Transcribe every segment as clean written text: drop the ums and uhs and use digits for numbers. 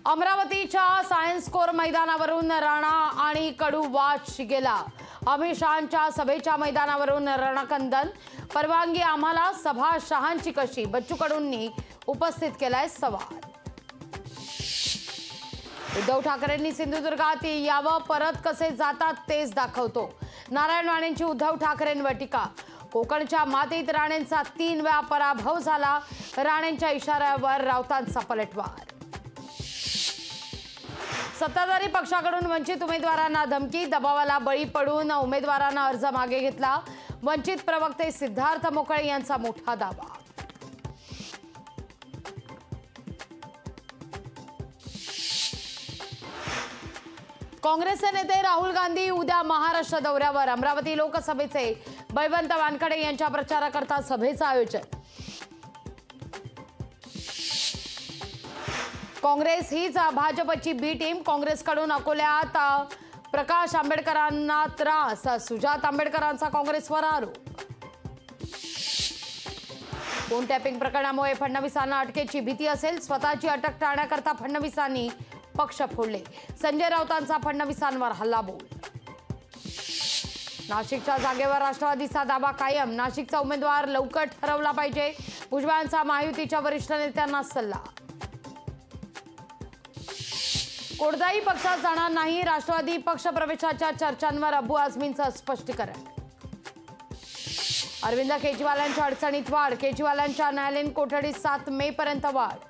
अमरावतीच्या science core मैदानावरून राणा आणि कडू वाद शिगेला। अमित शहांच्या सभेच्या मैदानावरून रणकंदन। परवानगी आम्हाला, सभा शहांची कशी? बच्चू कडूंनी उपस्थित केलाय सवाल। उद्धव ठाकरेंनी सिंधुदुर्गात यावं, परत कसे जातात तेच दाखवतो। नारायण राणेंची उद्धव ठाकरेंवर टीका। कोकणच्या मातीत राणेंचा 3 वेळा पराभव झाला। राणेंच्या इशाऱ्यावर राऊतांचा पलटवार। सत्ताधारी पक्षाकडून वंचित उमेदवारांना धमकी। दबावाला बळी पडून उमेदवारांना अर्ज मागे घेतला। वंचित प्रवक्ते सिद्धार्थ मोकळे यांचा मोठा दावा। काँग्रेसचे नेते राहुल गांधी उद्या महाराष्ट्र दौऱ्यावर। अमरावती लोकसभेचे बळवंत वानखडे यांच्या प्रचाराकरता सभेचं आयोजन। काँग्रेस हीच भाजपची बी टीम। काँग्रेसकडून अकोल्यात प्रकाश आंबेडकरांना त्रास। सुजात आंबेडकरांचा काँग्रेसवर आरोप। फोन टॅपिंग प्रकरणामुळे फडणवीसांना अटकेची भीती असेल। स्वतःची अटक टाळण्याकरता फडणवीसांनी पक्ष फोडले। संजय राऊतांचा फडणवीसांवर हल्लाबोल। नाशिकच्या जागेवर राष्ट्रवादीचा दावा कायम। नाशिकचा उमेदवार लवकर ठरवला पाहिजे। भुजबळांचा महायुतीच्या वरिष्ठ नेत्यांना सल्ला। कोणत्याही पक्षात जाणार नाही। राष्ट्रवादी पक्ष प्रवेशाच्या चर्चांवर अबू आझमींचं स्पष्टीकरण। अरविंद केजरीवालांच्या अडचणीत वाढ। केजरीवालांच्या न्यायालयीन कोठडीत 7 मे पर्यंत वाढ।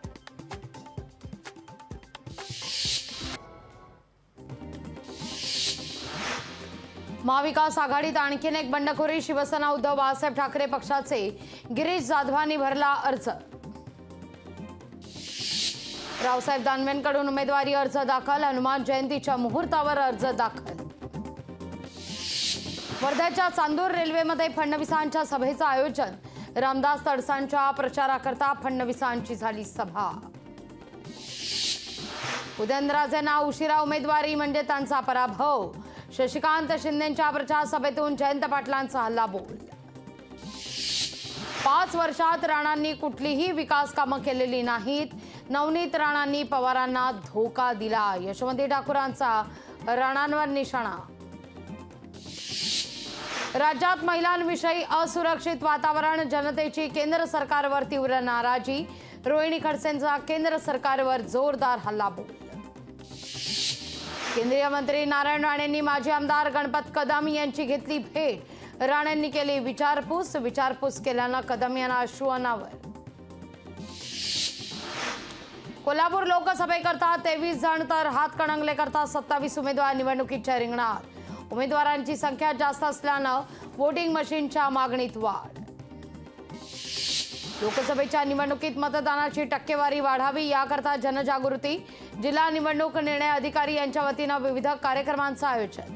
महाविकास आघाडीत आणखीन एक बंडखोरी। शिवसेना उद्धव बाळासाहेब ठाकरे पक्षाचे गिरीश जाधवांनी भरला अर्ज। रावसाहेब दानवेंकडून उमेदवारी अर्ज दाखल। हनुमान जयंतीच्या मुहूर्तावर अर्ज दाखल। वर्ध्याच्या चांदूर रेल्वेमध्ये फडणवीसांच्या सभेचं आयोजन। रामदास तडसांच्या प्रचाराकरता फडणवीसांची झाली सभा। उदयनराजेंना उशिरा उमेदवारी म्हणजे त्यांचा पराभव। शशिकांत शिंदेंच्या प्रचार सभेतून जयंत पाटलांचा हल्लाबोल। 5 वर्षात राणांनी कुठलीही विकास कामं केलेली नाहीत। नवनीत राणांनी पवारांना धोका दिला। यशवंती ठाकूरांचा राणांवर निशाणा। राज्यात महिलांविषयी असुरक्षित वातावरण। जनतेची केंद्र सरकारवर तीव्र नाराजी। रोहिणी खडसेंचा केंद्र सरकारवर जोरदार हल्लाबोल। केंद्रीय मंत्री नारायण राणेंनी माजी आमदार गणपत कदम यांची घेतली भेट। राणेंनी केली विचारपूस। विचारपूस केल्यानं कदम यांना अश्रू अनावर। कोल्हापूर लोकसभेकरता 23 जण तर हातकणंगलेकरता 27 उमेदवार निवडणुकीच्या रिंगणात। उमेदवारांची संख्या जास्त असल्यानं वोटिंग मशीनच्या मागणीत वाढ। लोकसभेच्या निवडणुकीत मतदानाची टक्केवारी वाढावी याकरता जनजागृती। जिल्हा निवडणूक निर्णय अधिकारी यांच्या वतीनं विविध कार्यक्रमांचं आयोजन।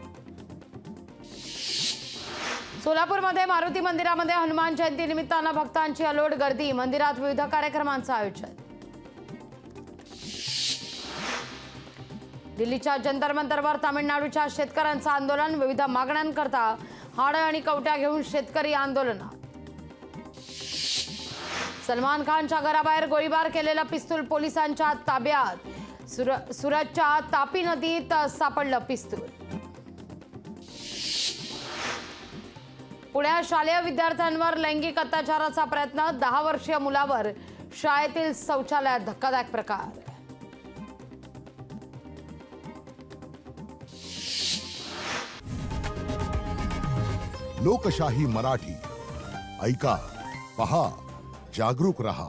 सोलापूरमध्ये मारुती मंदिरामध्ये हनुमान जयंती निमित्तानं भक्तांची अलोट गर्दी। मंदिरात विविध कार्यक्रमांचं आयोजन। दिल्लीच्या जंतर मंतरवर तामिळनाडूच्या शेतकऱ्यांचं आंदोलन। विविध मागण्यांकरता हाडं आणि कवट्या घेऊन शेतकरी आंदोलनात। सलमान खानच्या घराबाहेर गोळीबार केलेलं पिस्तूल पोलिसांच्या ताब्यात। सुरतच्या तापी नदीत सापडलं पिस्तूल। पुण्यात शालेय विद्यार्थ्यांवर लैंगिक अत्याचाराचा प्रयत्न। 10 वर्षीय मुलावर शाळेतील शौचालयात धक्कादायक प्रकार। लोकशाही मराठी ऐका, पहा, जागरूक रहा।